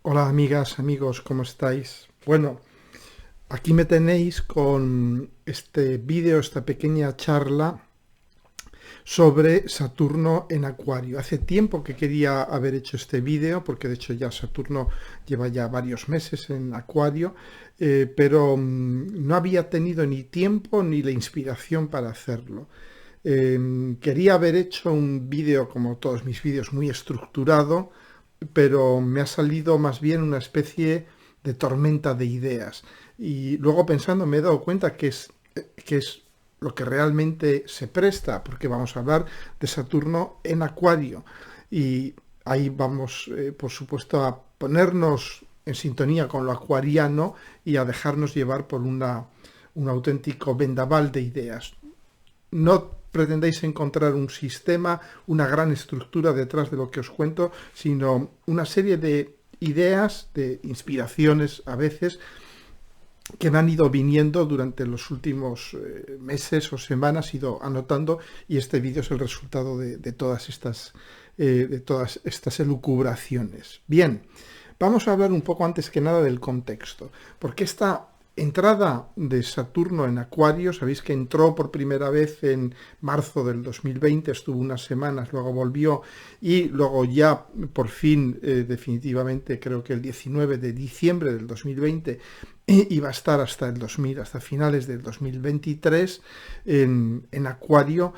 Hola amigas, amigos, ¿cómo estáis? Bueno, aquí me tenéis con este vídeo, esta pequeña charla sobre Saturno en Acuario. Hace tiempo que quería haber hecho este vídeo, porque de hecho ya Saturno lleva ya varios meses en Acuario, pero no había tenido ni tiempo ni la inspiración para hacerlo. Quería haber hecho un vídeo, como todos mis vídeos, muy estructurado, pero me ha salido más bien una especie de tormenta de ideas. Y luego pensando me he dado cuenta que es lo que realmente se presta, porque vamos a hablar de Saturno en Acuario. Y ahí vamos, por supuesto, a ponernos en sintonía con lo acuariano y a dejarnos llevar por un auténtico vendaval de ideas. No pretendéis encontrar un sistema, una gran estructura detrás de lo que os cuento, sino una serie de ideas, de inspiraciones a veces, que me han ido viniendo durante los últimos meses o semanas, he ido anotando, y este vídeo es el resultado de todas estas elucubraciones. Bien, vamos a hablar un poco antes que nada del contexto, porque esta entrada de Saturno en Acuario, sabéis que entró por primera vez en marzo del 2020, estuvo unas semanas, luego volvió y luego ya por fin, definitivamente, creo que el 19 de diciembre del 2020, y va a estar hasta el 2000, hasta finales del 2023 en Acuario.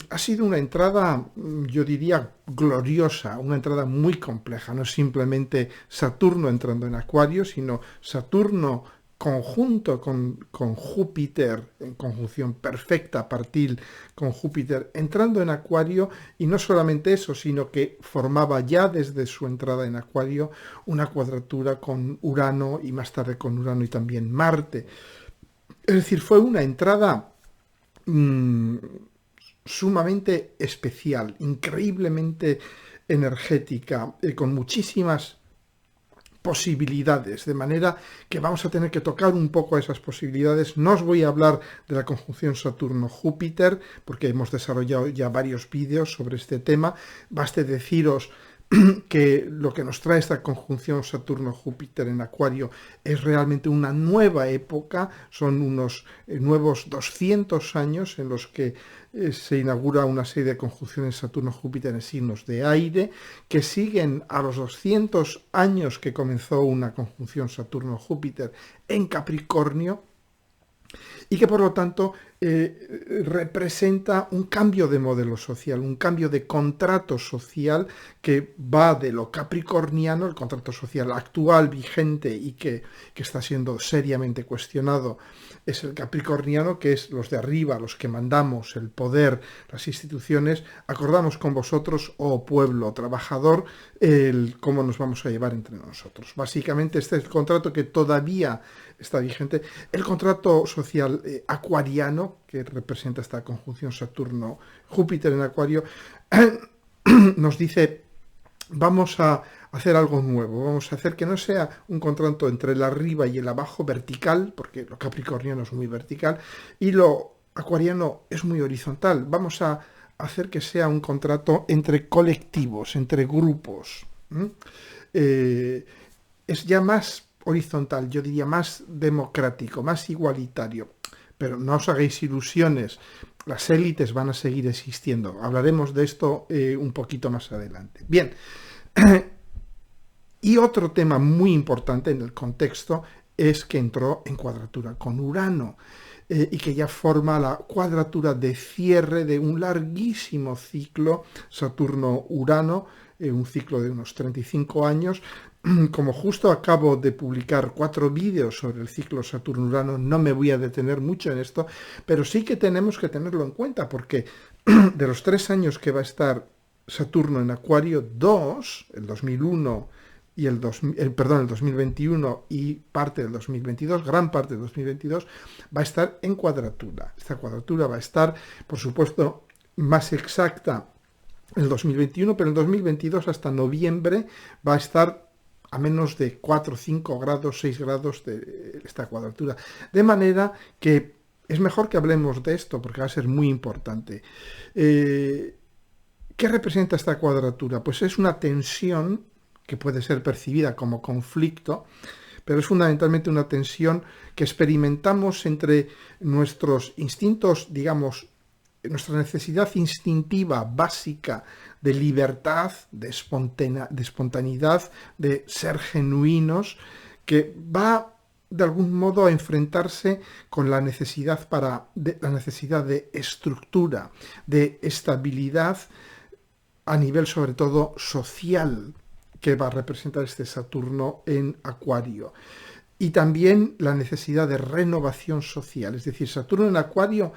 Ha sido una entrada, yo diría, gloriosa, una entrada muy compleja. No es simplemente Saturno entrando en Acuario, sino Saturno conjunto con Júpiter, en conjunción perfecta, partil con Júpiter, entrando en Acuario, y no solamente eso, sino que formaba ya desde su entrada en Acuario una cuadratura con Urano y más tarde con Urano y también Marte. Es decir, fue una entrada mmm, sumamente especial, increíblemente energética, con muchísimas posibilidades, de manera que vamos a tener que tocar un poco esas posibilidades. No os voy a hablar de la conjunción Saturno-Júpiter, porque hemos desarrollado ya varios vídeos sobre este tema. Baste deciros que lo que nos trae esta conjunción Saturno-Júpiter en Acuario es realmente una nueva época, son unos nuevos 200 años en los que se inaugura una serie de conjunciones Saturno-Júpiter en signos de aire, que siguen a los 200 años que comenzó una conjunción Saturno-Júpiter en Capricornio, y que por lo tanto representa un cambio de modelo social, un cambio de contrato social que va de lo capricorniano, el contrato social actual, vigente y que está siendo seriamente cuestionado, es el capricorniano, que es los de arriba, los que mandamos, el poder, las instituciones, acordamos con vosotros, oh pueblo trabajador, cómo nos vamos a llevar entre nosotros. Básicamente este es el contrato que todavía está vigente. El contrato social acuariano, que representa esta conjunción Saturno-Júpiter en Acuario, nos dice: vamos a hacer algo nuevo, vamos a hacer que no sea un contrato entre el arriba y el abajo vertical, porque lo capricorniano es muy vertical y lo acuariano es muy horizontal. Vamos a hacer que sea un contrato entre colectivos, entre grupos. Es ya más horizontal, yo diría más democrático, más igualitario. Pero no os hagáis ilusiones, las élites van a seguir existiendo. Hablaremos de esto un poquito más adelante. Bien, y otro tema muy importante en el contexto es que entró en cuadratura con Urano, y que ya forma la cuadratura de cierre de un larguísimo ciclo Saturno-Urano, un ciclo de unos 35 años. Como justo acabo de publicar 4 vídeos sobre el ciclo Saturno-Urano, no me voy a detener mucho en esto, pero sí que tenemos que tenerlo en cuenta, porque de los 3 años que va a estar Saturno en Acuario, 2, el 2001 y el 2021 y parte del 2022, gran parte del 2022, va a estar en cuadratura. Esta cuadratura va a estar, por supuesto, más exacta en el 2021, pero en el 2022 hasta noviembre va a estar a menos de 4, 5 grados, 6 grados de esta cuadratura. De manera que es mejor que hablemos de esto, porque va a ser muy importante. ¿Qué representa esta cuadratura? Pues es una tensión que puede ser percibida como conflicto, pero es fundamentalmente una tensión que experimentamos entre nuestros instintos, digamos, nuestra necesidad instintiva básica de libertad, de espontaneidad, de ser genuinos, que va de algún modo a enfrentarse con la necesidad, la necesidad de estructura, de estabilidad a nivel sobre todo social, que va a representar este Saturno en Acuario. Y también la necesidad de renovación social, es decir, Saturno en Acuario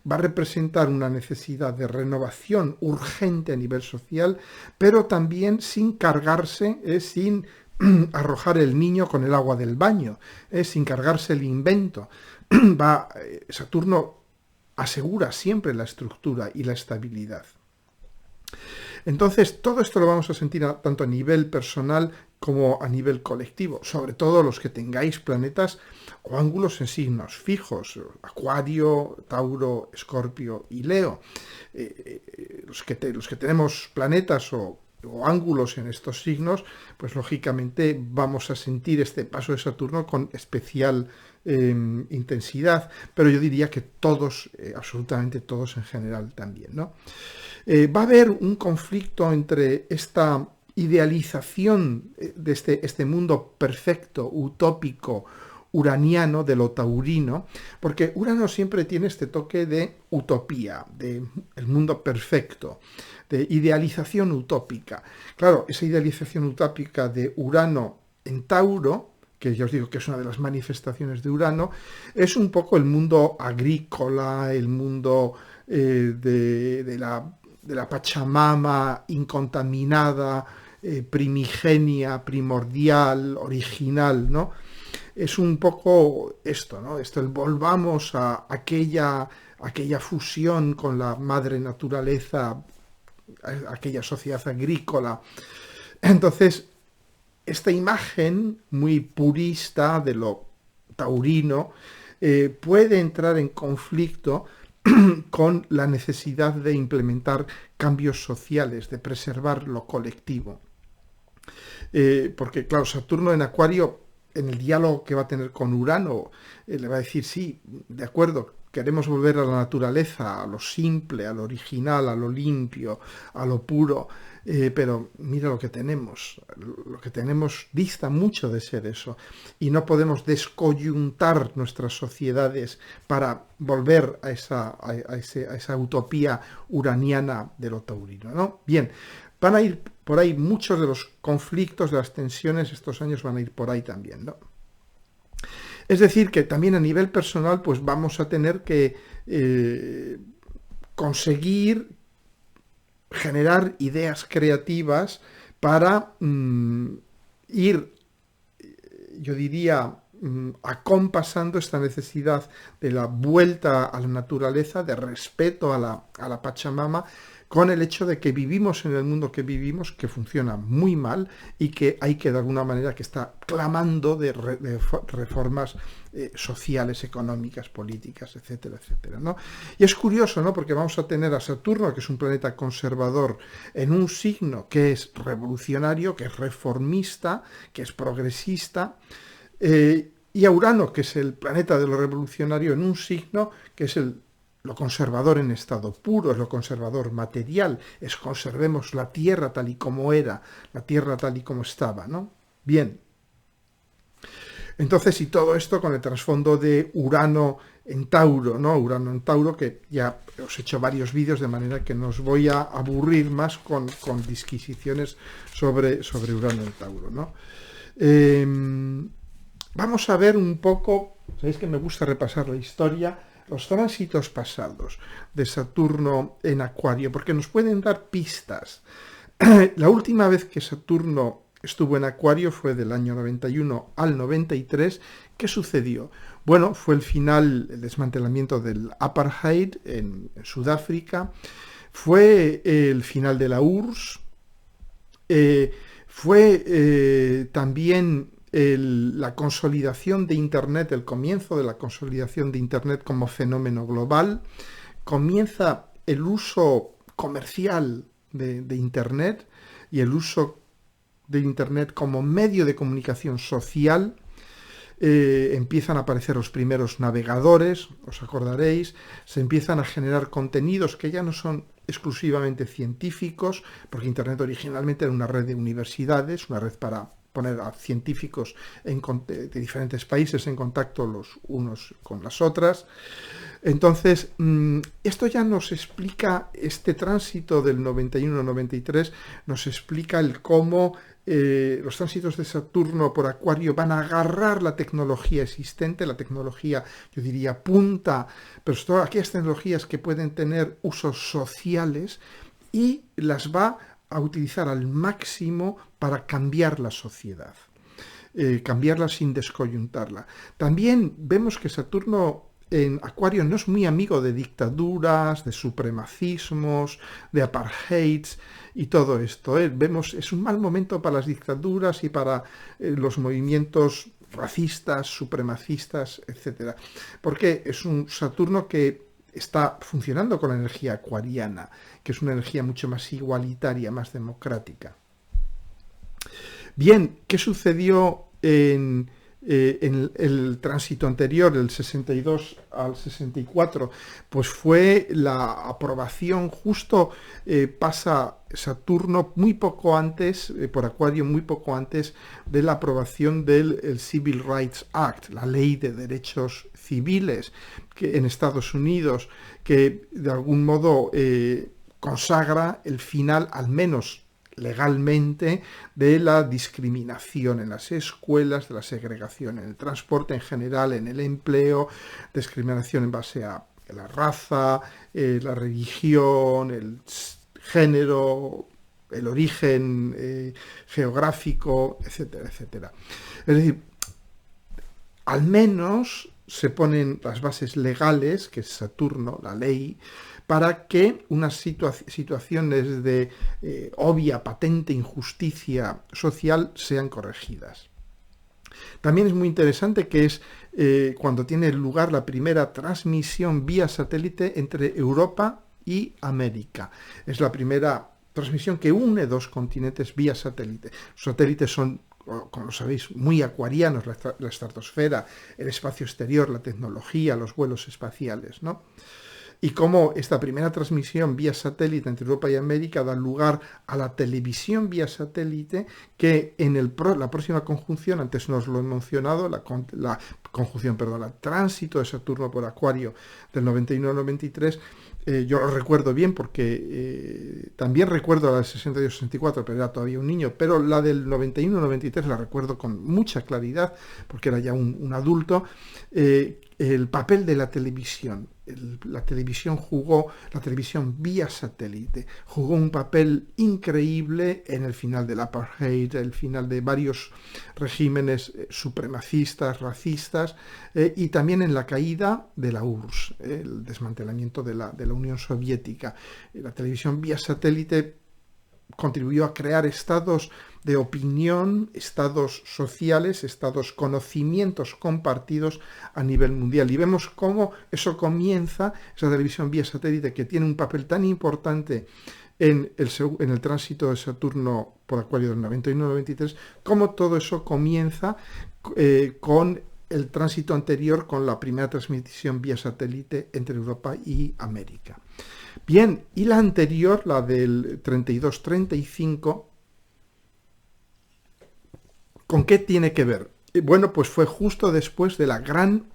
va a representar una necesidad de renovación urgente a nivel social, pero también sin cargarse, sin arrojar el niño con el agua del baño, sin cargarse el invento. Saturno asegura siempre la estructura y la estabilidad. Entonces, todo esto lo vamos a sentir tanto a nivel personal como a nivel colectivo, sobre todo los que tengáis planetas o ángulos en signos fijos, Acuario, Tauro, Escorpio y Leo. Los que tenemos planetas o ángulos en estos signos, pues lógicamente vamos a sentir este paso de Saturno con especial intensidad, pero yo diría que todos, absolutamente todos en general también, ¿no? Va a haber un conflicto entre esta idealización de este mundo perfecto, utópico, uraniano, de lo taurino, porque Urano siempre tiene este toque de utopía, de el mundo perfecto, de idealización utópica. Claro, esa idealización utópica de Urano en Tauro, que ya os digo que es una de las manifestaciones de Urano, es un poco el mundo agrícola, el mundo de la Pachamama incontaminada, primigenia, primordial, original, ¿no? Es un poco esto, ¿no? Volvamos a aquella fusión con la madre naturaleza, aquella sociedad agrícola. Entonces, esta imagen muy purista de lo taurino puede entrar en conflicto con la necesidad de implementar cambios sociales, de preservar lo colectivo. Porque, claro, Saturno en Acuario, en el diálogo que va a tener con Urano, le va a decir, sí, de acuerdo, queremos volver a la naturaleza, a lo simple, a lo original, a lo limpio, a lo puro, pero mira lo que tenemos dista mucho de ser eso, y no podemos descoyuntar nuestras sociedades para volver a esa utopía uraniana de lo taurino, ¿no? Bien, van a ir por ahí muchos de los conflictos, de las tensiones, estos años van a ir por ahí también, ¿no? Es decir, que también a nivel personal, pues vamos a tener que conseguir generar ideas creativas para ir, yo diría, acompasando esta necesidad de la vuelta a la naturaleza, de respeto a la Pachamama, con el hecho de que vivimos en el mundo que vivimos, que funciona muy mal y que hay que de alguna manera que está clamando de reformas sociales, económicas, políticas, etcétera, etcétera, ¿no? Y es curioso, ¿no? Porque vamos a tener a Saturno, que es un planeta conservador, en un signo que es revolucionario, que es reformista, que es progresista, y a Urano, que es el planeta de lo revolucionario, en un signo que es lo conservador en estado puro, es lo conservador material, es conservemos la Tierra tal y como era, la Tierra tal y como estaba, ¿no? Bien. Entonces, y todo esto con el trasfondo de Urano en Tauro, ¿no? Urano en Tauro, que ya os he hecho varios vídeos, de manera que no os voy a aburrir más con disquisiciones sobre Urano en Tauro, ¿no? Vamos a ver un poco, sabéis que me gusta repasar la historia, los tránsitos pasados de Saturno en Acuario, porque nos pueden dar pistas. La última vez que Saturno estuvo en Acuario fue del año 91 al 93. ¿Qué sucedió? Bueno, fue el desmantelamiento del apartheid en Sudáfrica, fue el final de la URSS, fue también la consolidación de Internet, el comienzo de la consolidación de Internet como fenómeno global, comienza el uso comercial de Internet y el uso de Internet como medio de comunicación social. Empiezan a aparecer los primeros navegadores, os acordaréis, se empiezan a generar contenidos que ya no son exclusivamente científicos, porque Internet originalmente era una red de universidades, una red para poner a científicos de diferentes países en contacto los unos con las otras. Entonces, esto ya nos explica, este tránsito del 91-93, nos explica el cómo los tránsitos de Saturno por Acuario van a agarrar la tecnología existente, la tecnología, yo diría, punta, pero todas aquellas tecnologías que pueden tener usos sociales, y las va a utilizar al máximo para cambiar la sociedad. Cambiarla sin descoyuntarla. También vemos que Saturno en Acuario no es muy amigo de dictaduras, de supremacismos, de apartheids y todo esto. Vemos, es un mal momento para las dictaduras y para los movimientos racistas, supremacistas, etc. Porque es un Saturno que está funcionando con la energía acuariana, que es una energía mucho más igualitaria, más democrática. Bien, ¿qué sucedió en el tránsito anterior, del 62 al 64? Pues fue la aprobación, justo pasa Saturno muy poco antes, por Acuario, muy poco antes de la aprobación del Civil Rights Act, la ley de derechos civiles que en Estados Unidos, que de algún modo consagra el final, al menos legalmente, de la discriminación en las escuelas, de la segregación en el transporte en general, en el empleo, discriminación en base a la raza, la religión, el género, el origen geográfico, etcétera, etcétera. Es decir, al menos se ponen las bases legales, que es Saturno, la ley, para que unas situaciones de obvia, patente injusticia social sean corregidas. También es muy interesante que es cuando tiene lugar la primera transmisión vía satélite entre Europa y América. Es la primera transmisión que une dos continentes vía satélite. Los satélites son, como lo sabéis, muy acuarianos, la estratosfera, el espacio exterior, la tecnología, los vuelos espaciales, ¿no? Y cómo esta primera transmisión vía satélite entre Europa y América da lugar a la televisión vía satélite, que en la próxima conjunción, antes nos lo he mencionado, el tránsito de Saturno por Acuario del 91 al 93, yo lo recuerdo bien porque también recuerdo la del 62-64, pero era todavía un niño, pero la del 91-93 la recuerdo con mucha claridad porque era ya un adulto. El papel de la televisión. La televisión vía satélite, jugó un papel increíble en el final del apartheid, el final de varios regímenes supremacistas, racistas, y también en la caída de la URSS, el desmantelamiento de la Unión Soviética. La televisión vía satélite contribuyó a crear estados de opinión, estados sociales, conocimientos compartidos a nivel mundial. Y vemos cómo eso comienza, esa televisión vía satélite que tiene un papel tan importante en el tránsito de Saturno por Acuario del 91-93, cómo todo eso comienza con el tránsito anterior, con la primera transmisión vía satélite entre Europa y América. Bien, y la anterior, la del 32-35, ¿con qué tiene que ver? Bueno, pues fue justo después de la Gran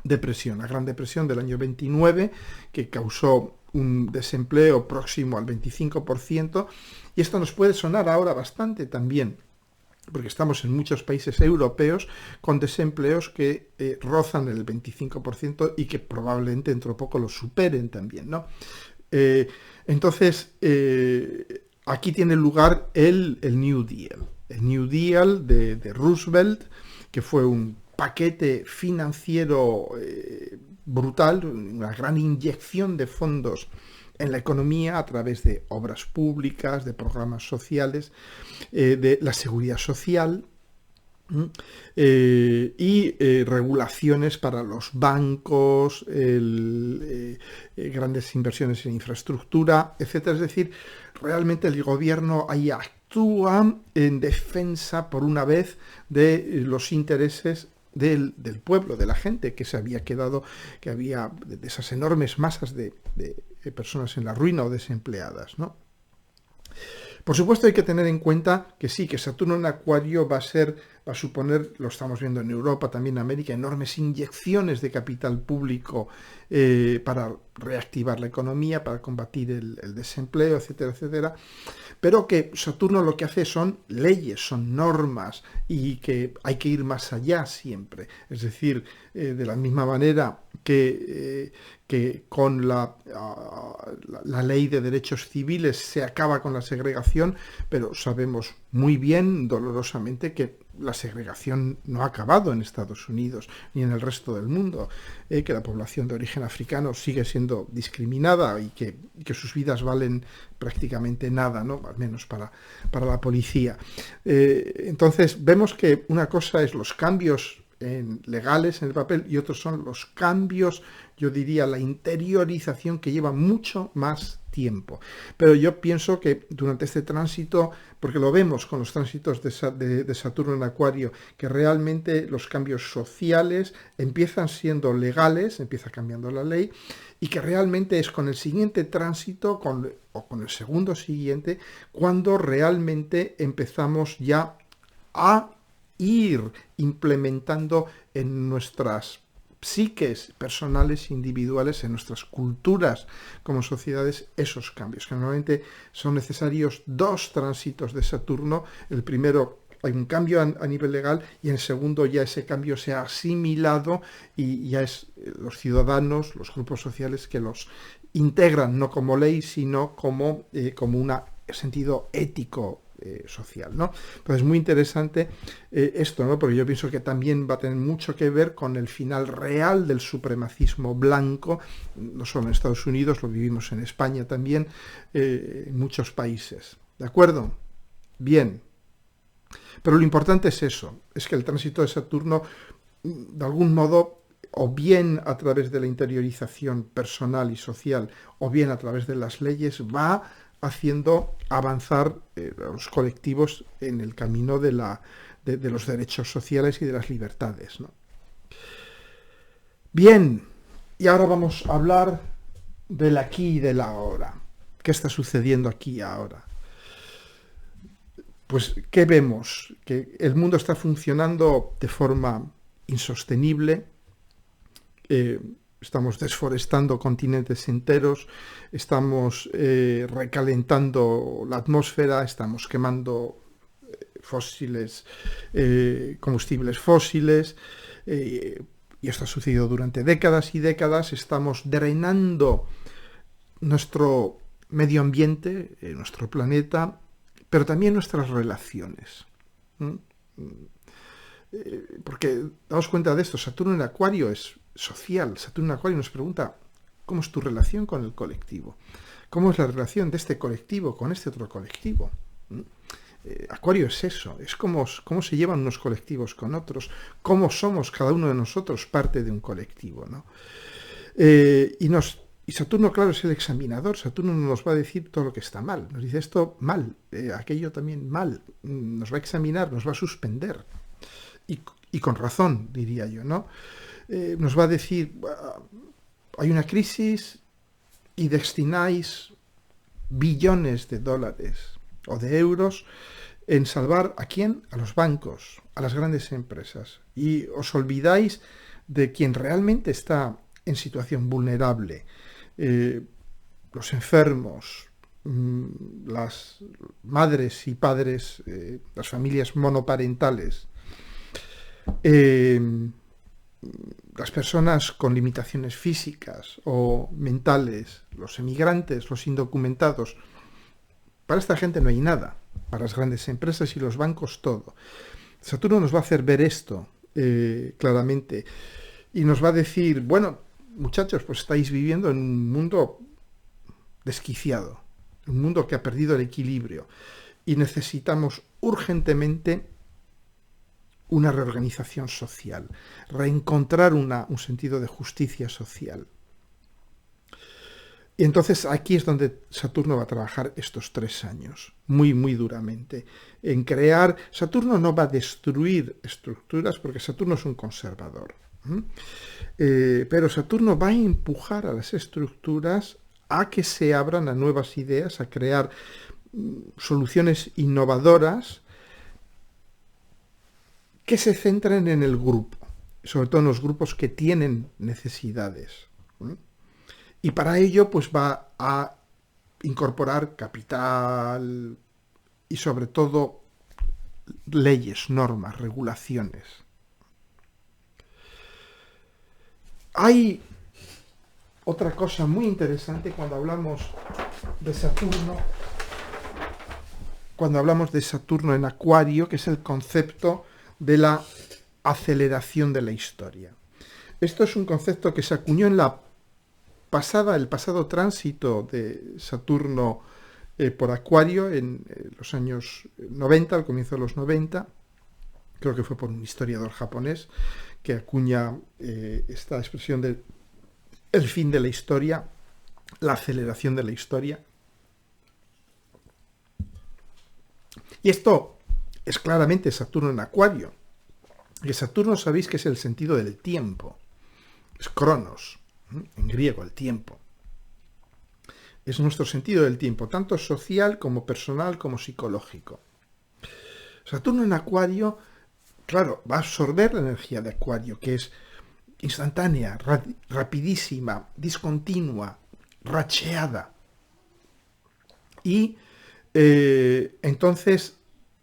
Depresión del año 29, que causó un desempleo próximo al 25%, y esto nos puede sonar ahora bastante también, porque estamos en muchos países europeos con desempleos que rozan el 25% y que probablemente dentro de poco lo superen también, ¿no? Entonces, aquí tiene lugar el New Deal. El New Deal de Roosevelt, que fue un paquete financiero brutal, una gran inyección de fondos en la economía a través de obras públicas, de programas sociales, de la seguridad social y regulaciones para los bancos, grandes inversiones en infraestructura, etcétera. Es decir, realmente el gobierno ahí actúa en defensa, por una vez, de los intereses del pueblo, de la gente que se había quedado, que había de esas enormes masas de personas en la ruina o desempleadas, ¿no? Por supuesto hay que tener en cuenta que sí, que Saturno en Acuario va a suponer, lo estamos viendo en Europa, también en América, enormes inyecciones de capital público para reactivar la economía, para combatir el desempleo, etcétera, etcétera, pero que Saturno lo que hace son leyes, son normas, y que hay que ir más allá siempre. Es decir, de la misma manera que con la ley de derechos civiles se acaba con la segregación, pero sabemos muy bien, dolorosamente, que la segregación no ha acabado en Estados Unidos ni en el resto del mundo, que la población de origen africano sigue siendo discriminada y que sus vidas valen prácticamente nada, ¿no? Al menos para la policía. Entonces vemos que una cosa es los cambios legales en el papel y otros son los cambios, yo diría, la interiorización, que lleva mucho más tiempo. Pero yo pienso que durante este tránsito, porque lo vemos con los tránsitos de Saturno en Acuario, que realmente los cambios sociales empiezan siendo legales, empieza cambiando la ley, y que realmente es con el siguiente tránsito, o con el segundo siguiente, cuando realmente empezamos ya a ir implementando en nuestras psiques personales, individuales, en nuestras culturas como sociedades, esos cambios, que normalmente son necesarios 2 tránsitos de Saturno. El primero, hay un cambio a nivel legal, y en el segundo ya ese cambio se ha asimilado y ya es los ciudadanos, los grupos sociales que los integran, no como ley, sino como un sentido ético social, ¿no? Entonces, muy interesante esto, ¿no? Porque yo pienso que también va a tener mucho que ver con el final real del supremacismo blanco, no solo en Estados Unidos, lo vivimos en España también, en muchos países. ¿De acuerdo? Bien. Pero lo importante es eso, es que el tránsito de Saturno, de algún modo, o bien a través de la interiorización personal y social, o bien a través de las leyes, va haciendo avanzar a los colectivos en el camino de los derechos sociales y de las libertades, ¿no? Bien, y ahora vamos a hablar del aquí y del ahora. ¿Qué está sucediendo aquí y ahora? Pues, ¿qué vemos? Que el mundo está funcionando de forma insostenible. Estamos desforestando continentes enteros, estamos recalentando la atmósfera, estamos quemando combustibles fósiles, y esto ha sucedido durante décadas y décadas. Estamos drenando nuestro medio ambiente, nuestro planeta, pero también nuestras relaciones. Porque daos cuenta de esto, Saturno en Acuario es social. Saturno en Acuario nos pregunta, ¿cómo es tu relación con el colectivo? ¿Cómo es la relación de este colectivo con este otro colectivo? Acuario es eso, es cómo se llevan unos colectivos con otros, cómo somos cada uno de nosotros parte de un colectivo, ¿no? Y Saturno, claro, es el examinador. Saturno nos va a decir todo lo que está mal. Nos dice esto mal, aquello también mal. Nos va a examinar, nos va a suspender. Y con razón, diría yo, ¿no? Nos va a decir, hay una crisis y destináis billones de dólares o de euros en salvar ¿a quién? A los bancos, a las grandes empresas. Y os olvidáis de quien realmente está en situación vulnerable, los enfermos, las madres y padres, las familias monoparentales, las personas con limitaciones físicas o mentales, los emigrantes, los indocumentados. Para esta gente no hay nada, para las grandes empresas y los bancos todo. Saturno nos va a hacer ver esto claramente y nos va a decir, bueno, muchachos, pues estáis viviendo en un mundo desquiciado, un mundo que ha perdido el equilibrio y necesitamos urgentemente una reorganización social, reencontrar un sentido de justicia social. Y entonces aquí es donde Saturno va a trabajar estos 3 años, muy, muy duramente, en crear. Saturno no va a destruir estructuras porque Saturno es un conservador. Pero Saturno va a empujar a las estructuras a que se abran a nuevas ideas, a crear soluciones innovadoras que se centren en el grupo, sobre todo en los grupos que tienen necesidades. Y para ello, pues va a incorporar capital y sobre todo leyes, normas, regulaciones. Hay otra cosa muy interesante cuando hablamos de Saturno, en Acuario, que es el concepto de la aceleración de la historia. Esto es un concepto que se acuñó en el pasado tránsito de Saturno por Acuario en los años 90, al comienzo de los 90, creo que fue por un historiador japonés que acuña esta expresión de el fin de la historia, la aceleración de la historia. Y esto es claramente Saturno en Acuario. Que Saturno sabéis que es el sentido del tiempo, es cronos, en griego el tiempo. Es nuestro sentido del tiempo, tanto social como personal como psicológico. Saturno en Acuario, claro, va a absorber la energía de Acuario, que es instantánea, rapidísima, discontinua, racheada. Y entonces,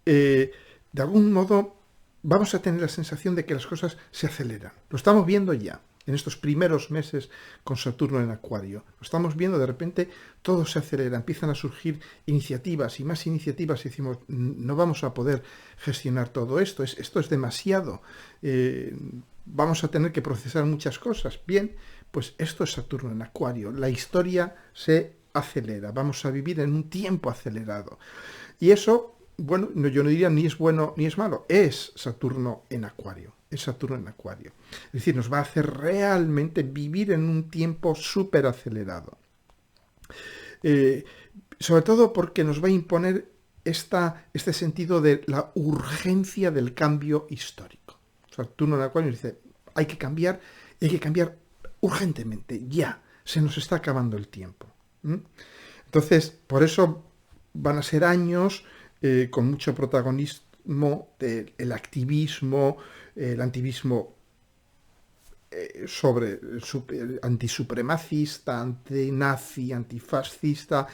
de algún modo, vamos a tener la sensación de que las cosas se aceleran. Lo estamos viendo ya, en estos primeros meses con Saturno en Acuario. Lo estamos viendo, de repente, todo se acelera, empiezan a surgir iniciativas y más iniciativas y decimos, no vamos a poder gestionar todo esto, esto es demasiado. Vamos a tener que procesar muchas cosas. Bien, pues esto es Saturno en Acuario. La historia se acelera, vamos a vivir en un tiempo acelerado. Y eso, bueno, yo no diría ni es bueno ni es malo, es Saturno en Acuario. Es Saturno en Acuario. Es decir, nos va a hacer realmente vivir en un tiempo súper acelerado. Sobre todo porque nos va a imponer este sentido de la urgencia del cambio histórico. Saturno en Acuario dice, hay que cambiar urgentemente, ya, se nos está acabando el tiempo. Entonces, por eso van a ser años con mucho protagonismo del activismo, el activismo antisupremacista, antinazi, antifascista,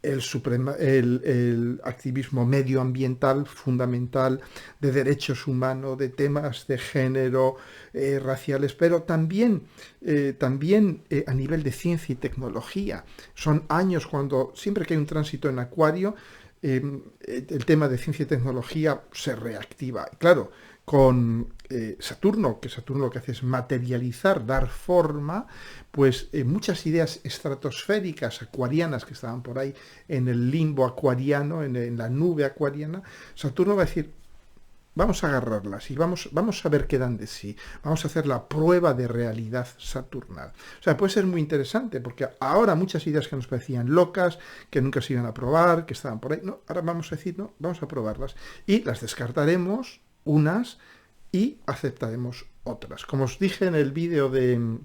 el activismo medioambiental fundamental, de derechos humanos, de temas de género, raciales, pero también a nivel de ciencia y tecnología. Son años cuando, siempre que hay un tránsito en Acuario, el tema de ciencia y tecnología se reactiva. Claro, con Saturno, que Saturno lo que hace es materializar, dar forma, pues muchas ideas estratosféricas, acuarianas, que estaban por ahí en el limbo acuariano, en la nube acuariana, Saturno va a decir, vamos a agarrarlas y vamos a ver qué dan de sí. Vamos a hacer la prueba de realidad saturnal. O sea, puede ser muy interesante, porque ahora muchas ideas que nos parecían locas, que nunca se iban a probar, que estaban por ahí, no, ahora vamos a decir, no, vamos a probarlas. Y las descartaremos unas y aceptaremos otras. Como os dije en el vídeo de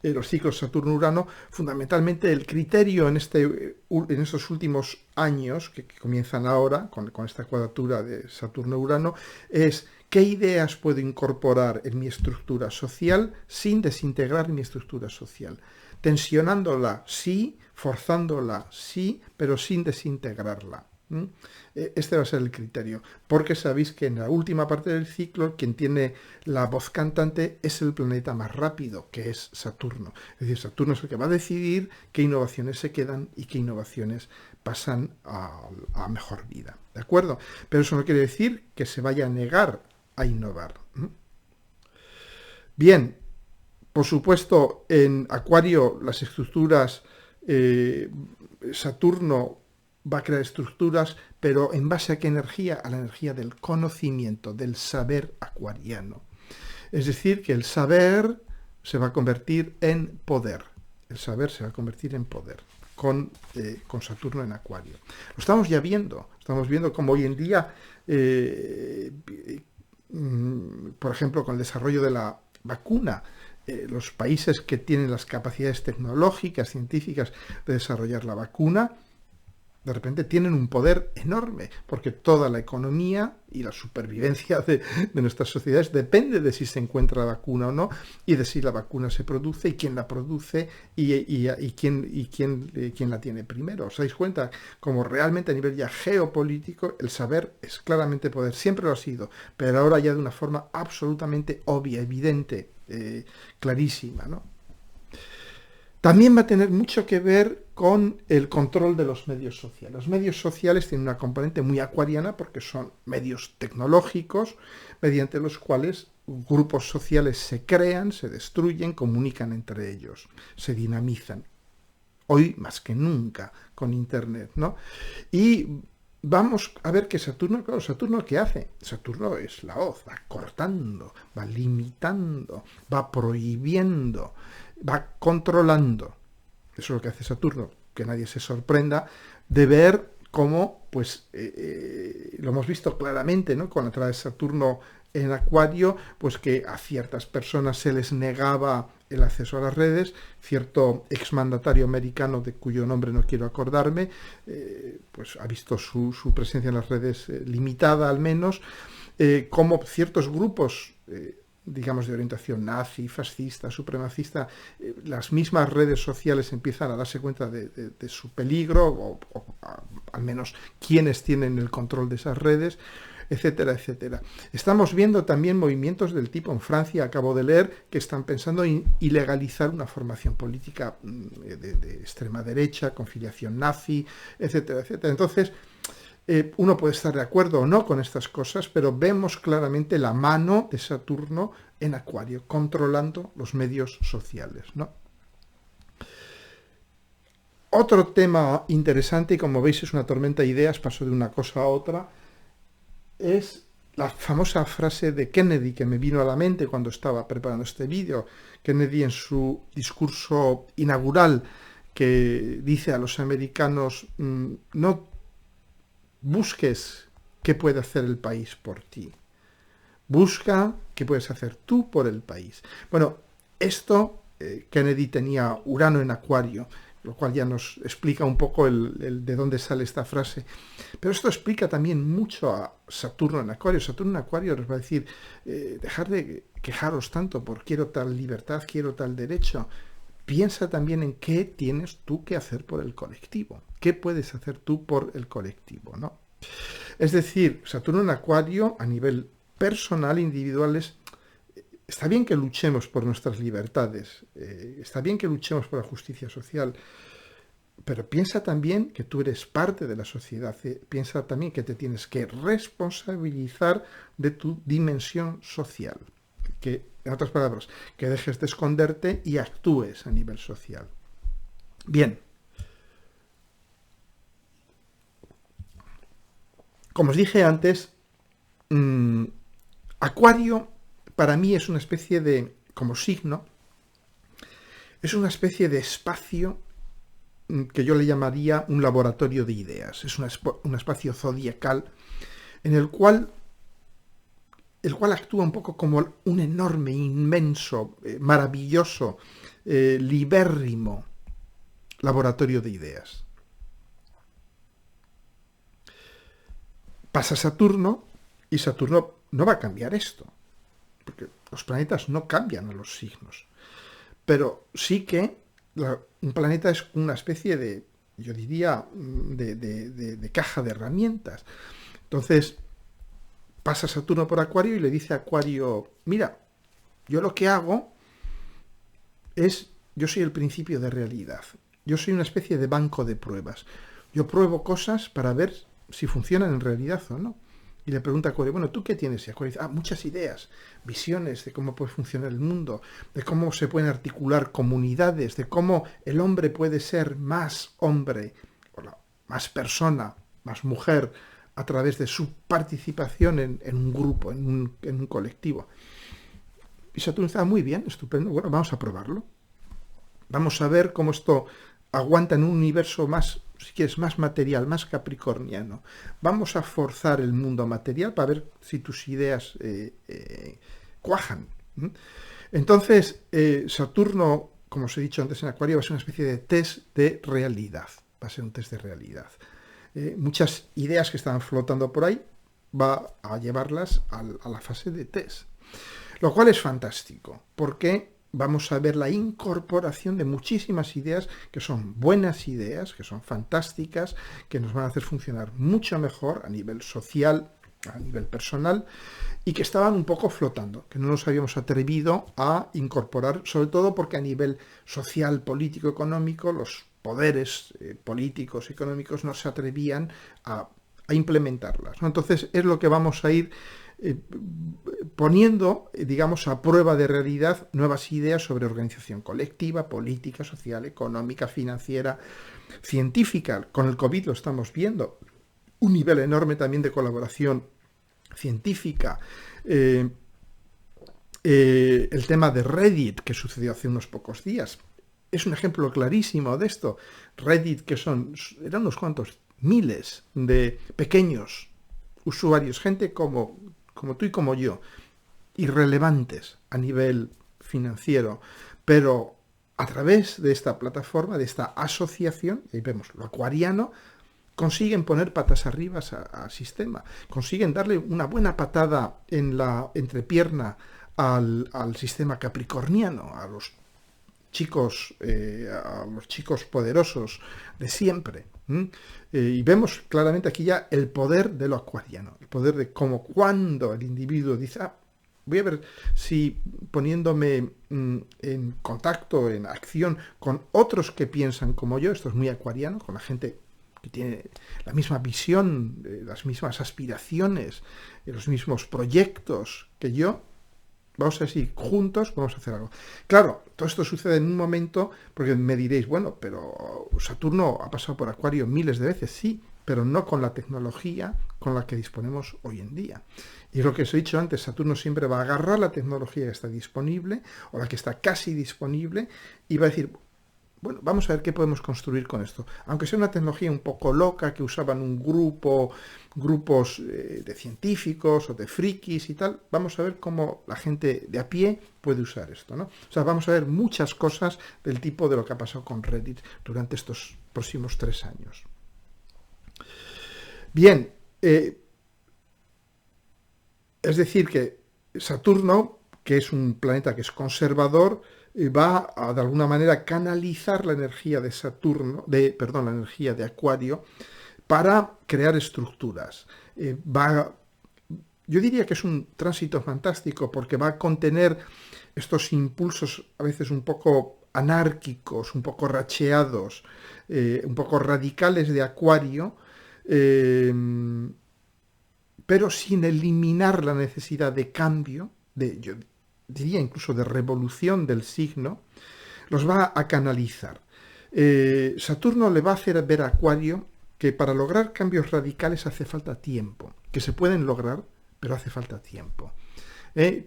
los ciclos Saturno-Urano, fundamentalmente el criterio en estos últimos años, que comienzan ahora, con esta cuadratura de Saturno-Urano, es qué ideas puedo incorporar en mi estructura social sin desintegrar mi estructura social. Tensionándola, sí, forzándola, sí, pero sin desintegrarla. Este va a ser el criterio, porque sabéis que en la última parte del ciclo quien tiene la voz cantante es el planeta más rápido, que es Saturno. Es decir, Saturno es el que va a decidir qué innovaciones se quedan y qué innovaciones pasan a mejor vida, ¿de acuerdo? Pero eso no quiere decir que se vaya a negar a innovar. Bien, por supuesto, en Acuario las estructuras, Saturno va a crear estructuras, pero ¿en base a qué energía? A la energía del conocimiento, del saber acuariano. Es decir, que el saber se va a convertir en poder. el saber se va a convertir en poder con Saturno en Acuario. Lo estamos ya viendo, estamos viendo como hoy en día, por ejemplo, con el desarrollo de la vacuna, los países que tienen las capacidades tecnológicas, científicas de desarrollar la vacuna, de repente tienen un poder enorme, porque toda la economía y la supervivencia de nuestras sociedades depende de si se encuentra la vacuna o no, y de si la vacuna se produce, y quién la produce, y quién la tiene primero. ¿Os dais cuenta? Como realmente a nivel ya geopolítico, el saber es claramente poder, siempre lo ha sido, pero ahora ya de una forma absolutamente obvia, evidente, clarísima, ¿no? También va a tener mucho que ver con el control de los medios sociales. Los medios sociales tienen una componente muy acuariana porque son medios tecnológicos mediante los cuales grupos sociales se crean, se destruyen, comunican entre ellos, se dinamizan. Hoy más que nunca con Internet, ¿no? Y vamos a ver que Saturno, claro, ¿Saturno qué hace? Saturno es la hoz, va cortando, va limitando, va prohibiendo, va controlando. Eso es lo que hace Saturno, que nadie se sorprenda de ver cómo, pues, lo hemos visto claramente, ¿no? Con la entrada de Saturno en Acuario, pues que a ciertas personas se les negaba el acceso a las redes. Cierto exmandatario americano, de cuyo nombre no quiero acordarme, pues ha visto su presencia en las redes limitada al menos, como ciertos grupos digamos, de orientación nazi, fascista, supremacista, las mismas redes sociales empiezan a darse cuenta de su peligro, o al menos quienes tienen el control de esas redes, etcétera, etcétera. Estamos viendo también movimientos del tipo en Francia, acabo de leer, que están pensando en ilegalizar una formación política de extrema derecha, con filiación nazi, etcétera, etcétera. Entonces, uno puede estar de acuerdo o no con estas cosas, pero vemos claramente la mano de Saturno en Acuario, controlando los medios sociales, ¿no? Otro tema interesante, y como veis es una tormenta de ideas, paso de una cosa a otra, es la famosa frase de Kennedy que me vino a la mente cuando estaba preparando este vídeo. Kennedy, en su discurso inaugural, que dice a los americanos: no busques qué puede hacer el país por ti, busca qué puedes hacer tú por el país. Bueno, esto, Kennedy tenía Urano en Acuario, lo cual ya nos explica un poco de dónde sale esta frase. Pero esto explica también mucho a Saturno en Acuario. Saturno en Acuario les va a decir: dejar de quejaros tanto por quiero tal libertad, quiero tal derecho. Piensa también en qué tienes tú que hacer por el colectivo. ¿Qué puedes hacer tú por el colectivo, ¿no? Es decir, Saturno en Acuario, a nivel personal, individual, está bien que luchemos por nuestras libertades, está bien que luchemos por la justicia social, pero piensa también que tú eres parte de la sociedad, piensa también que te tienes que responsabilizar de tu dimensión social, que, en otras palabras, que dejes de esconderte y actúes a nivel social. Bien. Como os dije antes, Acuario para mí es una especie de, como signo, es una especie de espacio que yo le llamaría un laboratorio de ideas. Es un espacio zodiacal en el cual actúa un poco como un enorme, inmenso, maravilloso, libérrimo laboratorio de ideas. Pasa Saturno y Saturno no va a cambiar esto, porque los planetas no cambian a los signos. Pero sí que un planeta es una especie de, yo diría, de caja de herramientas. Entonces, pasa Saturno por Acuario y le dice a Acuario: mira, yo lo que hago es, yo soy el principio de realidad. Yo soy una especie de banco de pruebas. Yo pruebo cosas para ver si funcionan en realidad o no. Y le pregunta a Acuario: bueno, ¿tú qué tienes? Y Acuario dice: muchas ideas, visiones de cómo puede funcionar el mundo, de cómo se pueden articular comunidades, de cómo el hombre puede ser más hombre, más persona, más mujer, a través de su participación en un grupo, en un colectivo. Y Saturno dice: muy bien, estupendo, bueno, vamos a probarlo. Vamos a ver cómo esto aguanta en un universo más, si quieres, más material, más capricorniano. Vamos a forzar el mundo material para ver si tus ideas cuajan. Entonces, Saturno, como os he dicho antes en Acuario, va a ser una especie de test de realidad. Va a ser un test de realidad. Muchas ideas que estaban flotando por ahí va a llevarlas a la fase de test. Lo cual es fantástico, porque vamos a ver la incorporación de muchísimas ideas que son buenas ideas, que son fantásticas, que nos van a hacer funcionar mucho mejor a nivel social, a nivel personal, y que estaban un poco flotando, que no nos habíamos atrevido a incorporar, sobre todo porque a nivel social, político, económico, los poderes políticos, económicos, no se atrevían a implementarlas, ¿no? Entonces es lo que vamos a ir poniendo, digamos, a prueba de realidad nuevas ideas sobre organización colectiva, política, social, económica, financiera, científica. Con el COVID lo estamos viendo. Un nivel enorme también de colaboración científica. El tema de Reddit, que sucedió hace unos pocos días, es un ejemplo clarísimo de esto. Reddit, que eran unos cuantos miles de pequeños usuarios, gente como tú y como yo, irrelevantes a nivel financiero, pero a través de esta plataforma, de esta asociación, y ahí vemos lo acuariano, consiguen poner patas arriba al sistema, consiguen darle una buena patada en la entrepierna al sistema capricorniano, a los chicos poderosos de siempre. Y vemos claramente aquí ya el poder de lo acuariano, el poder de cómo cuando el individuo dice, voy a ver si poniéndome en contacto, en acción con otros que piensan como yo, esto es muy acuariano, con la gente que tiene la misma visión, las mismas aspiraciones, los mismos proyectos que yo, vamos a decir, juntos vamos a hacer algo. Claro, todo esto sucede en un momento, porque me diréis, bueno, pero Saturno ha pasado por Acuario miles de veces, sí, pero no con la tecnología con la que disponemos hoy en día. Y es lo que os he dicho antes, Saturno siempre va a agarrar la tecnología que está disponible, o la que está casi disponible, y va a decir, bueno, vamos a ver qué podemos construir con esto. Aunque sea una tecnología un poco loca, que usaban grupos de científicos o de frikis y tal, vamos a ver cómo la gente de a pie puede usar esto, ¿no? O sea, vamos a ver muchas cosas del tipo de lo que ha pasado con Reddit durante estos próximos 3 años. Bien, es decir que Saturno, que es un planeta que es conservador, va a de alguna manera canalizar la energía de Saturno, la energía de Acuario, para crear estructuras. Yo diría que es un tránsito fantástico porque va a contener estos impulsos a veces un poco anárquicos, un poco racheados, un poco radicales de Acuario, pero sin eliminar la necesidad de cambio, yo diría incluso de revolución del signo, los va a canalizar. Saturno le va a hacer ver a Acuario que para lograr cambios radicales hace falta tiempo, que se pueden lograr, pero hace falta tiempo.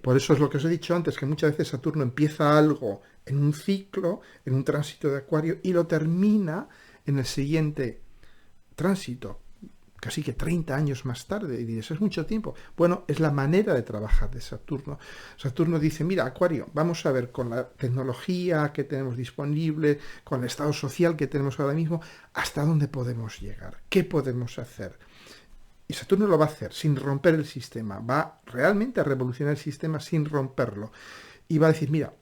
Por eso es lo que os he dicho antes, que muchas veces Saturno empieza algo en un ciclo, en un tránsito de Acuario, y lo termina en el siguiente tránsito, casi que 30 años más tarde, y dices, es mucho tiempo. Bueno, es la manera de trabajar de Saturno. Saturno dice, mira, Acuario, vamos a ver con la tecnología que tenemos disponible, con el estado social que tenemos ahora mismo, hasta dónde podemos llegar, qué podemos hacer. Y Saturno lo va a hacer sin romper el sistema, va realmente a revolucionar el sistema sin romperlo. Y va a decir, mira,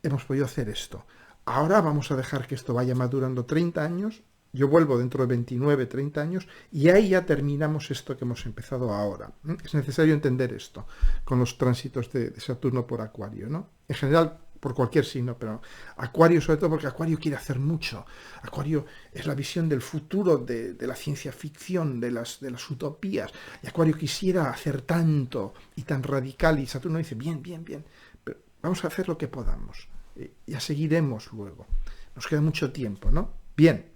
hemos podido hacer esto. Ahora vamos a dejar que esto vaya madurando 30 años, yo vuelvo dentro de 29, 30 años, y ahí ya terminamos esto que hemos empezado ahora. Es necesario entender esto con los tránsitos de Saturno por Acuario, ¿no? En general, por cualquier signo, pero Acuario sobre todo porque Acuario quiere hacer mucho. Acuario es la visión del futuro de la ciencia ficción, de las utopías. Y Acuario quisiera hacer tanto y tan radical, y Saturno dice, bien, pero vamos a hacer lo que podamos. Ya seguiremos luego. Nos queda mucho tiempo, ¿no? Bien.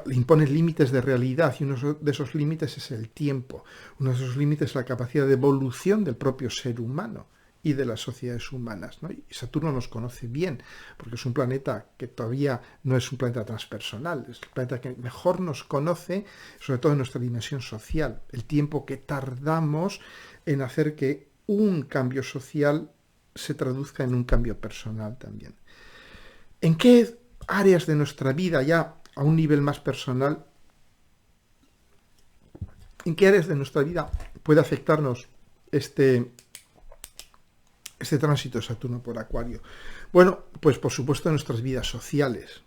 Le impones límites de realidad y uno de esos límites es el tiempo. Uno de esos límites es la capacidad de evolución del propio ser humano. y de las sociedades humanas, ¿no? Y Saturno nos conoce bien, porque es un planeta que todavía no es un planeta transpersonal, es el planeta que mejor nos conoce, sobre todo en nuestra dimensión social, el tiempo que tardamos en hacer que un cambio social se traduzca en un cambio personal también. ¿En qué áreas de nuestra vida, ya a un nivel más personal, en qué áreas de nuestra vida puede afectarnos este tránsito de Saturno por Acuario? Bueno, pues por supuesto en nuestras vidas sociales,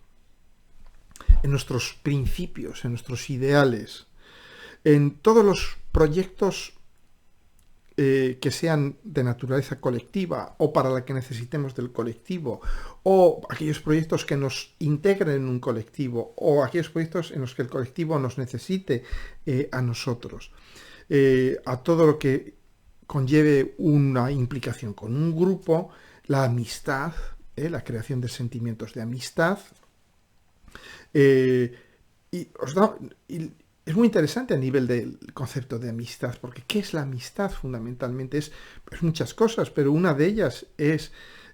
en nuestros principios, en nuestros ideales, en todos los proyectos que sean de naturaleza colectiva o para la que necesitemos del colectivo, o aquellos proyectos que nos integren en un colectivo, o aquellos proyectos en los que el colectivo nos necesite a nosotros, a todo lo que conlleve una implicación con un grupo, la amistad, la creación de sentimientos de amistad. Y es muy interesante a nivel del concepto de amistad, porque ¿qué es la amistad? Fundamentalmente es muchas cosas, pero una de ellas es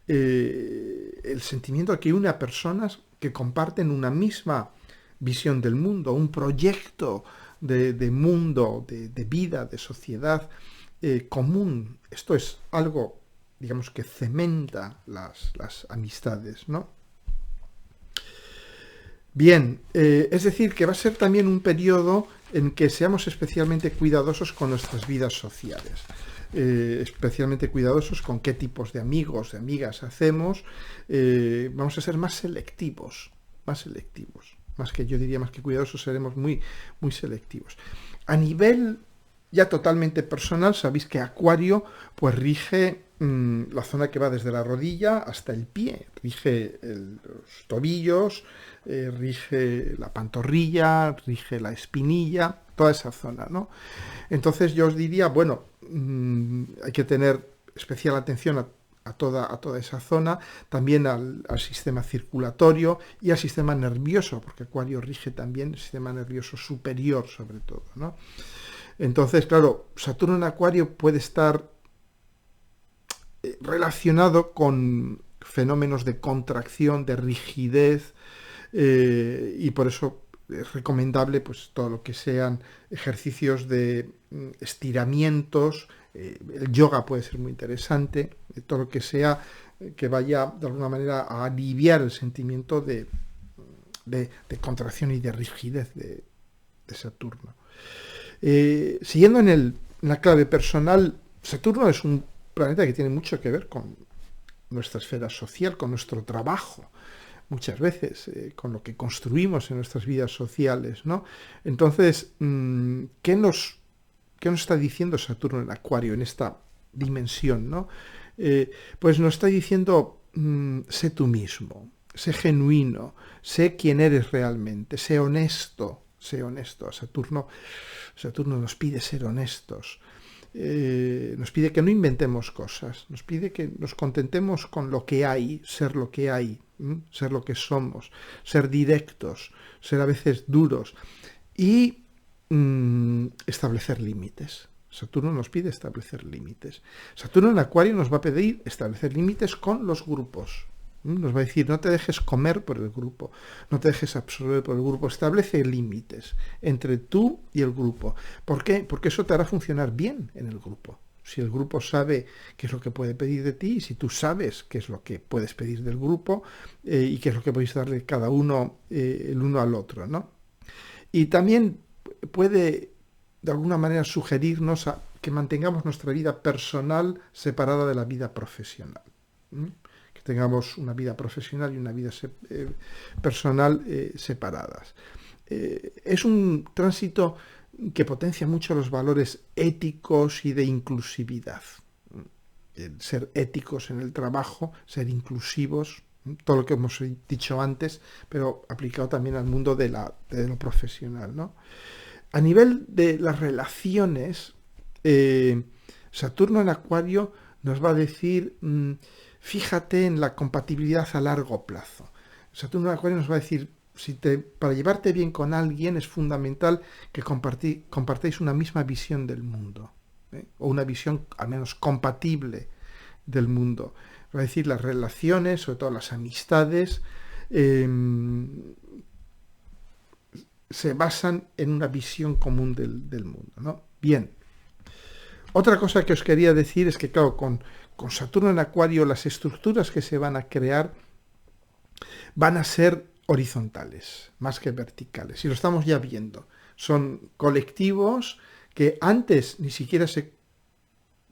el sentimiento de que une a personas que comparten una misma visión del mundo, un proyecto de mundo, de vida, de sociedad común. Esto es algo, digamos, que cementa las amistades, ¿no? Bien, es decir, que va a ser también un periodo en que seamos especialmente cuidadosos con nuestras vidas sociales, especialmente cuidadosos con qué tipos de amigos, de amigas hacemos. Vamos a ser más selectivos, más que yo diría más que cuidadosos, seremos muy, muy selectivos. A nivel ya totalmente personal, sabéis que Acuario pues rige la zona que va desde la rodilla hasta el pie, rige los tobillos, rige la pantorrilla, rige la espinilla, toda esa zona, ¿no? Entonces yo os diría, bueno, hay que tener especial atención a toda esa zona, también al sistema circulatorio y al sistema nervioso, porque Acuario rige también el sistema nervioso superior sobre todo, ¿no? Entonces, claro, Saturno en Acuario puede estar relacionado con fenómenos de contracción, de rigidez, y por eso es recomendable pues todo lo que sean ejercicios de estiramientos. El yoga puede ser muy interesante, todo lo que sea que vaya de alguna manera a aliviar el sentimiento de contracción y de rigidez de Saturno. Siguiendo en la clave personal, Saturno es un planeta que tiene mucho que ver con nuestra esfera social, con nuestro trabajo, muchas veces, con lo que construimos en nuestras vidas sociales, ¿no? Entonces, ¿qué nos está diciendo Saturno en Acuario, en esta dimensión, ¿no? Pues nos está diciendo, sé tú mismo, sé genuino, sé quién eres realmente, sé honesto. Saturno nos pide ser honestos, nos pide que no inventemos cosas, nos pide que nos contentemos con lo que hay, ser lo que hay, ser lo que somos, ser directos, ser a veces duros y establecer límites. Saturno nos pide establecer límites. Saturno en Acuario nos va a pedir establecer límites con los grupos. Nos va a decir, no te dejes comer por el grupo, no te dejes absorber por el grupo, establece límites entre tú y el grupo. ¿Por qué? Porque eso te hará funcionar bien en el grupo. Si el grupo sabe qué es lo que puede pedir de ti, si tú sabes qué es lo que puedes pedir del grupo y qué es lo que podéis darle cada uno el uno al otro, ¿no? Y también puede, de alguna manera, sugerirnos a que mantengamos nuestra vida personal separada de la vida profesional. Que tengamos una vida profesional y una vida personal separadas. Es un tránsito que potencia mucho los valores éticos y de inclusividad. Ser éticos en el trabajo, ser inclusivos, todo lo que hemos dicho antes, pero aplicado también al mundo de lo profesional, ¿no? A nivel de las relaciones, Saturno en Acuario nos va a decir, fíjate en la compatibilidad a largo plazo. Saturno en Acuario nos va a decir, para llevarte bien con alguien es fundamental que compartáis una misma visión del mundo, o una visión al menos compatible del mundo. Es decir, las relaciones, sobre todo las amistades, eh, se basan en una visión común del mundo, ¿no? Bien. Otra cosa que os quería decir es que, claro, con Saturno en Acuario, las estructuras que se van a crear van a ser horizontales, más que verticales. Y lo estamos ya viendo. Son colectivos que antes ni siquiera se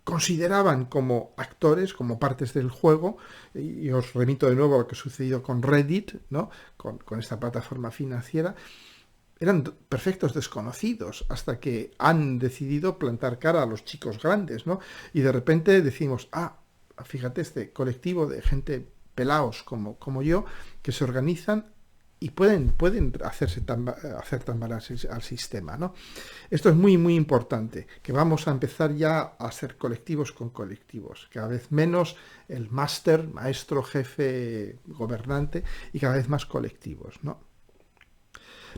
consideraban como actores, como partes del juego, y os remito de nuevo a lo que ha sucedido con Reddit, ¿no? con esta plataforma financiera. Eran perfectos desconocidos hasta que han decidido plantar cara a los chicos grandes, ¿no? Y de repente decimos, fíjate, este colectivo de gente pelaos como yo, que se organizan y pueden hacer tambalear al sistema, ¿no? Esto es muy, muy importante, que vamos a empezar ya a ser colectivos con colectivos, cada vez menos el máster, maestro, jefe, gobernante, y cada vez más colectivos, ¿no?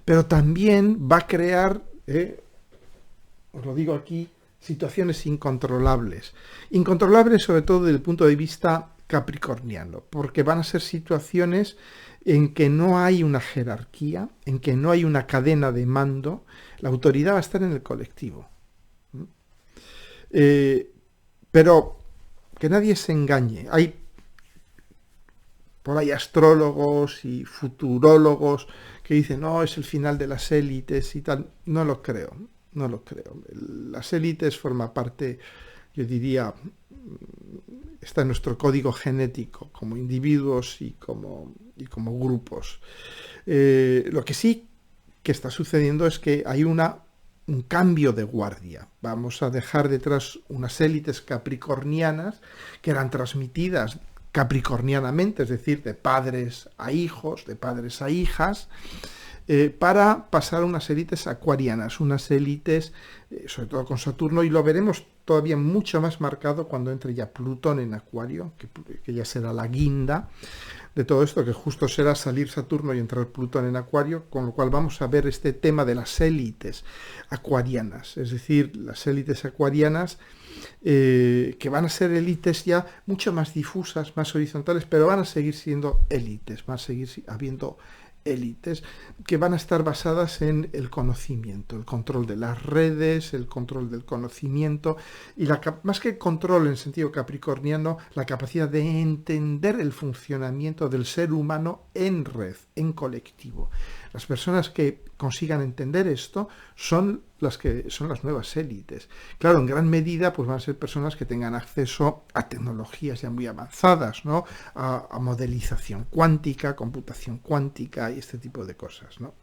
Pero también va a crear, os lo digo aquí, situaciones incontrolables. Incontrolables sobre todo desde el punto de vista capricorniano, porque van a ser situaciones en que no hay una jerarquía, en que no hay una cadena de mando, la autoridad va a estar en el colectivo. Pero que nadie se engañe. Hay por ahí astrólogos y futurólogos que dicen, no, es el final de las élites y tal. No lo creo. Las élites forman parte, yo diría, está en nuestro código genético, como individuos y como grupos. Lo que sí que está sucediendo es que hay un cambio de guardia. Vamos a dejar detrás unas élites capricornianas que eran transmitidas capricornianamente, es decir, de padres a hijos, de padres a hijas, para pasar a unas élites acuarianas, unas élites, sobre todo con Saturno, y lo veremos todavía mucho más marcado cuando entre ya Plutón en Acuario, que ya será la guinda de todo esto, que justo será salir Saturno y entrar Plutón en Acuario, con lo cual vamos a ver este tema de las élites acuarianas, es decir, las élites acuarianas que van a ser élites ya mucho más difusas, más horizontales, pero van a seguir siendo élites, van a seguir habiendo élites que van a estar basadas en el conocimiento, el control de las redes, el control del conocimiento y más que control en sentido capricorniano, la capacidad de entender el funcionamiento del ser humano en red, en colectivo. Las personas que consigan entender esto son las nuevas élites. Claro, en gran medida pues van a ser personas que tengan acceso a tecnologías ya muy avanzadas, ¿no? A modelización cuántica, computación cuántica y este tipo de cosas, ¿no?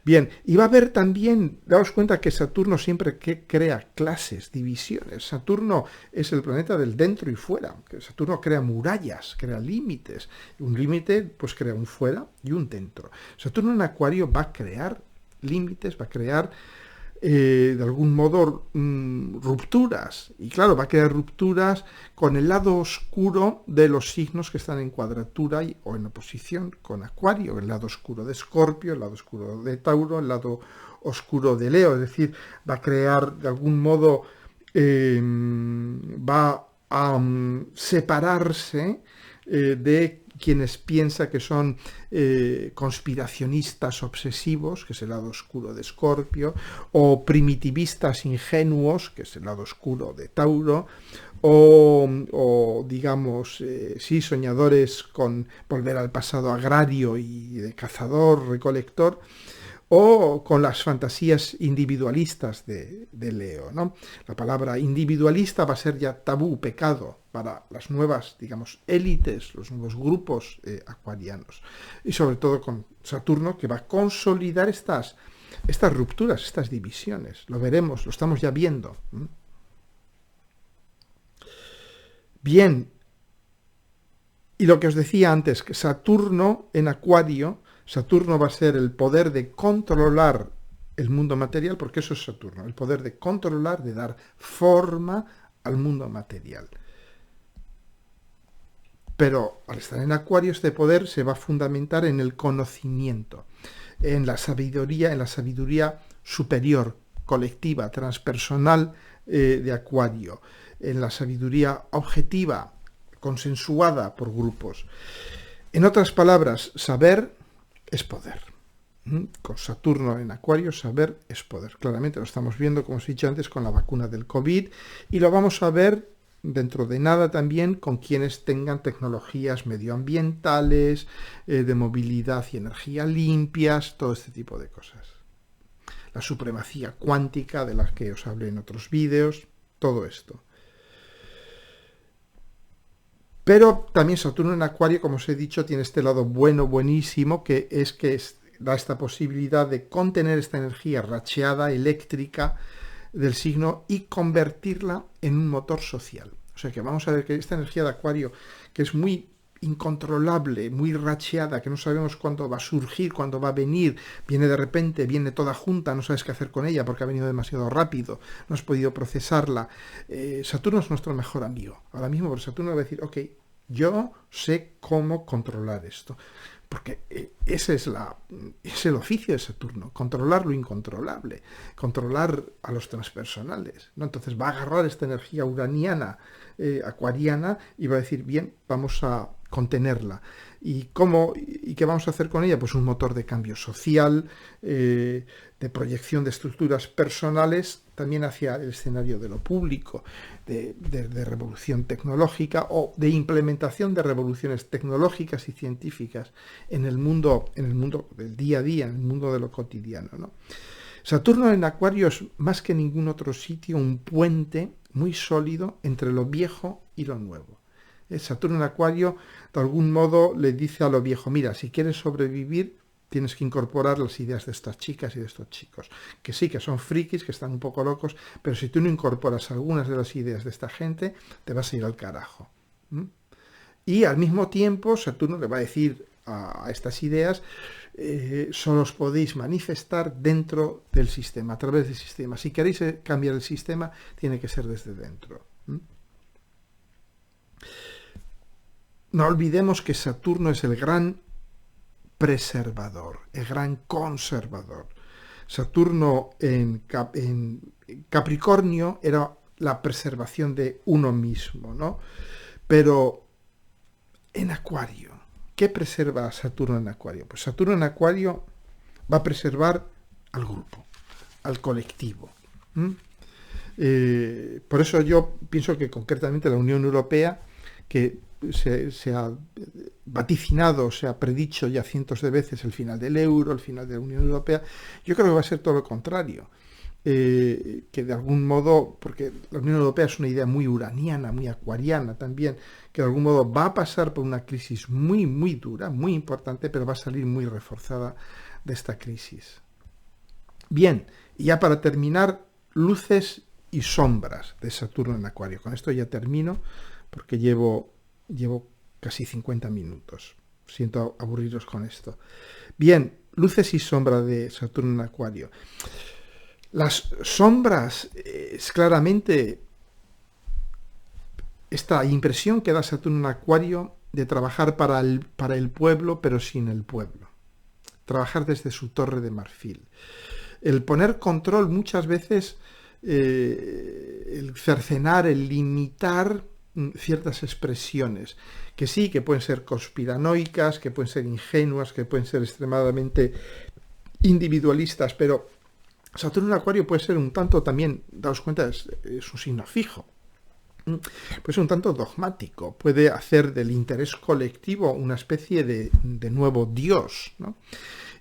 Bien, y va a haber también, daos cuenta que Saturno siempre crea clases, divisiones. Saturno es el planeta del dentro y fuera. Saturno crea murallas, crea límites. Un límite pues crea un fuera y un dentro. Saturno en Acuario va a crear límites, va a crear de algún modo rupturas. Y claro, va a crear rupturas con el lado oscuro de los signos que están en cuadratura o en oposición con Acuario, el lado oscuro de Escorpio, el lado oscuro de Tauro, el lado oscuro de Leo. Es decir, va a crear de algún modo, va a separarse de quienes piensan que son conspiracionistas obsesivos, que es el lado oscuro de Escorpio, o primitivistas ingenuos, que es el lado oscuro de Tauro, o digamos, sí, soñadores con volver al pasado agrario y de cazador-recolector, o con las fantasías individualistas de Leo, ¿no? La palabra individualista va a ser ya tabú, pecado, para las nuevas, digamos, élites, los nuevos grupos acuarianos. Y sobre todo con Saturno, que va a consolidar estas rupturas, estas divisiones. Lo veremos, lo estamos ya viendo. Bien. Y lo que os decía antes, que Saturno en Acuario, Saturno va a ser el poder de controlar el mundo material, porque eso es Saturno, el poder de controlar, de dar forma al mundo material. Pero al estar en Acuario, este poder se va a fundamentar en el conocimiento, en la sabiduría superior, colectiva, transpersonal de Acuario, en la sabiduría objetiva, consensuada por grupos. En otras palabras, saber es poder. Con Saturno en Acuario, saber es poder. Claramente lo estamos viendo, como os he dicho antes, con la vacuna del COVID, y lo vamos a ver dentro de nada también con quienes tengan tecnologías medioambientales, de movilidad y energía limpias, todo este tipo de cosas. La supremacía cuántica de la que os hablé en otros vídeos, todo esto. Pero también Saturno en Acuario, como os he dicho, tiene este lado bueno, buenísimo, que da esta posibilidad de contener esta energía racheada, eléctrica del signo y convertirla en un motor social. O sea que vamos a ver que esta energía de Acuario, que es muy incontrolable, muy racheada, que no sabemos cuándo va a surgir, cuándo va a venir, viene de repente, viene toda junta, no sabes qué hacer con ella porque ha venido demasiado rápido, no has podido procesarla. Saturno es nuestro mejor amigo. Ahora mismo, por Saturno va a decir, ok, yo sé cómo controlar esto. Porque ese es el oficio de Saturno, controlar lo incontrolable, controlar a los transpersonales, ¿no? Entonces va a agarrar esta energía uraniana, acuariana, y va a decir, bien, vamos a contenerla. ¿Y qué vamos a hacer con ella? Pues un motor de cambio social, de proyección de estructuras personales, también hacia el escenario de lo público, de revolución tecnológica o de implementación de revoluciones tecnológicas y científicas en el mundo del día a día, en el mundo de lo cotidiano, ¿no? Saturno en Acuario es más que ningún otro sitio un puente muy sólido entre lo viejo y lo nuevo. Saturno en Acuario, de algún modo, le dice a lo viejo, mira, si quieres sobrevivir, tienes que incorporar las ideas de estas chicas y de estos chicos, que sí, que son frikis, que están un poco locos, pero si tú no incorporas algunas de las ideas de esta gente, te vas a ir al carajo. Y al mismo tiempo, Saturno le va a decir a estas ideas, solo os podéis manifestar dentro del sistema, a través del sistema. Si queréis cambiar el sistema, tiene que ser desde dentro. No olvidemos que Saturno es el gran preservador, el gran conservador. Saturno en Capricornio era la preservación de uno mismo, ¿no? Pero en Acuario, ¿qué preserva a Saturno en Acuario? Pues Saturno en Acuario va a preservar al grupo, al colectivo. Por eso yo pienso que concretamente la Unión Europea, que se ha vaticinado, se ha predicho ya cientos de veces el final del euro, el final de la Unión Europea, yo creo que va a ser todo lo contrario. Que de algún modo, porque la Unión Europea es una idea muy uraniana, muy acuariana también, que de algún modo va a pasar por una crisis muy, muy dura, muy importante, pero va a salir muy reforzada de esta crisis. Bien, y ya para terminar, luces y sombras de Saturno en Acuario. Con esto ya termino, porque llevo casi 50 minutos. Siento aburriros con esto. Bien, luces y sombras de Saturno en Acuario. Las sombras es claramente esta impresión que da Saturno en Acuario de trabajar para el pueblo, pero sin el pueblo. Trabajar desde su torre de marfil. El poner control muchas veces, el cercenar, el limitar ciertas expresiones, que sí, que pueden ser conspiranoicas, que pueden ser ingenuas, que pueden ser extremadamente individualistas, pero Saturno en Acuario puede ser un tanto también, daos cuenta, es un signo fijo, puede ser un tanto dogmático, puede hacer del interés colectivo una especie de nuevo Dios, ¿no?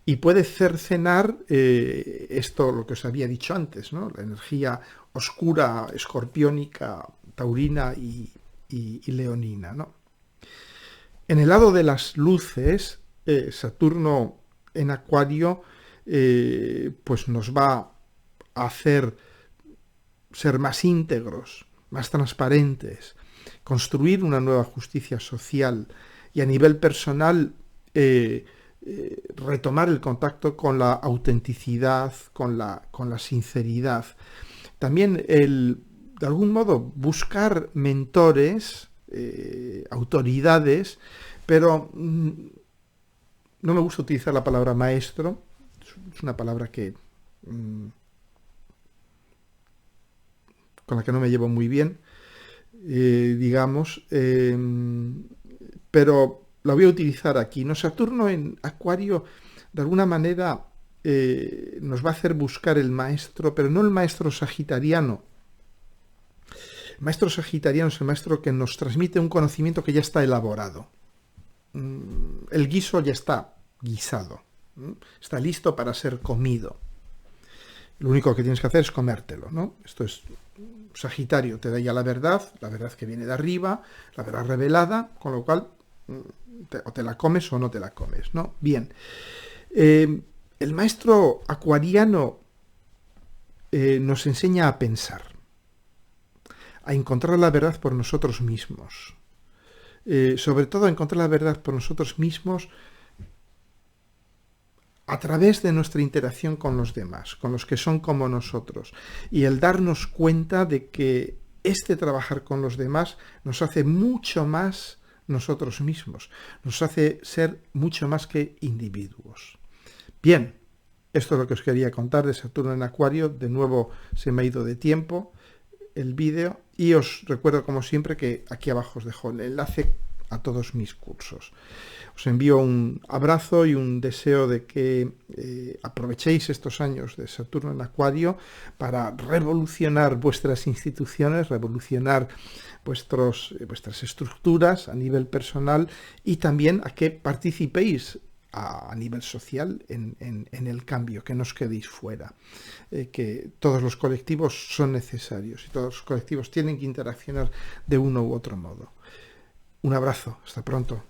Y puede cercenar esto, lo que os había dicho antes, ¿no? La energía oscura, escorpiónica, taurina y leonina, ¿no? En el lado de las luces, Saturno en Acuario pues nos va a hacer ser más íntegros, más transparentes, construir una nueva justicia social y a nivel personal retomar el contacto con la autenticidad, con la sinceridad. También de algún modo buscar mentores, autoridades, pero no me gusta utilizar la palabra maestro, es una palabra que con la que no me llevo muy bien, digamos, pero la voy a utilizar aquí, ¿no? Saturno en Acuario, de alguna manera, nos va a hacer buscar el maestro, pero no el maestro sagitariano. El maestro sagitariano es el maestro que nos transmite un conocimiento que ya está elaborado. El guiso ya está guisado, está listo para ser comido. Lo único que tienes que hacer es comértelo, ¿no? Esto es Sagitario, te da ya la verdad que viene de arriba, la verdad revelada, con lo cual o te la comes o no te la comes, ¿no? Bien. El maestro acuariano nos enseña a pensar, a encontrar la verdad por nosotros mismos. Sobre todo a encontrar la verdad por nosotros mismos a través de nuestra interacción con los demás, con los que son como nosotros, y el darnos cuenta de que este trabajar con los demás nos hace mucho más nosotros mismos, nos hace ser mucho más que individuos. Bien, esto es lo que os quería contar de Saturno en Acuario. De nuevo se me ha ido de tiempo el vídeo, y os recuerdo como siempre que aquí abajo os dejo el enlace a todos mis cursos. Os envío un abrazo y un deseo de que aprovechéis estos años de Saturno en Acuario para revolucionar vuestras instituciones, revolucionar vuestras estructuras a nivel personal, y también a que participéis a nivel social en el cambio, que no os quedéis fuera, que todos los colectivos son necesarios y todos los colectivos tienen que interaccionar de uno u otro modo. Un abrazo, hasta pronto.